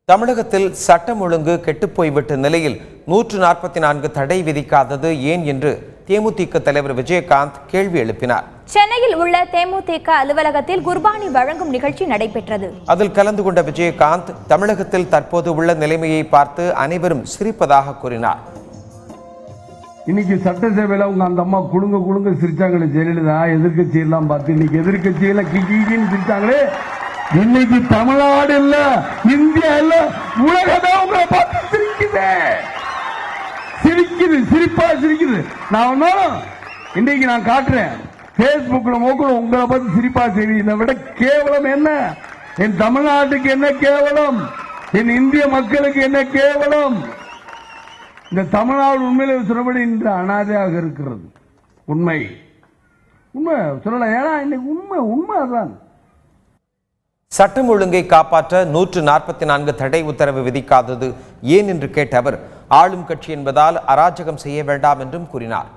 தமிழகத்தில் சட்டம் ஒழுங்கு கெட்டுப்போய்விட்ட நிலையில் 144 தடை விதிக்காதது ஏன் என்று தேமுதிக தலைவர் விஜயகாந்த் கேள்வி எழுப்பினார். சென்னையில் உள்ள தேமுதிக அலுவலகத்தில் குர்பானி வழங்கும் நிகழ்ச்சி நடைபெற்றது. அதில் கலந்து கொண்ட விஜயகாந்த் தமிழகத்தில் தற்போது உள்ள நிலைமையை பார்த்து அனைவரும் சிரிப்பதாக கூறினார். இன்னைக்கு சட்டசபையில உங்க அந்த அம்மா குழுங்க சிரிச்சாங்களே ஜெயலலிதா, எதிர்கட்சி எல்லாம் பார்த்து இன்னைக்கு எதிர்கட்சியில கிக்கின்னு சிரிச்சாங்களே. இன்னைக்கு தமிழ்நாடு இல்ல, இந்தியா இல்ல, உலகமே உங்களை பார்த்து சிரிப்பா சிரிக்குது. நான் ஒன்னும் இன்னைக்கு நான் காட்டுறேன், பேஸ்புக்ல மோக்கணும் உங்களை பார்த்து சிரிப்பா சரி. இதை விட கேவலம் என்ன? என் தமிழ்நாட்டுக்கு என்ன கேவலம்? என் இந்திய மக்களுக்கு என்ன கேவலம்? இந்த தமிழ்நாடு உண்மையில சொல்லபடி இன்று அனாதையாக இருக்கிறது. உண்மை சொல்லலாம். ஏன்னா இன்னைக்கு உண்மை அதான். சட்டம் ஒழுங்கை காப்பாற்ற 144 தடை உத்தரவு விதிக்காதது ஏன் என்று கேட்ட அவர், ஆளும் கட்சி என்பதால் அராஜகம் செய்ய வேண்டாம் என்றும் கூறினார்.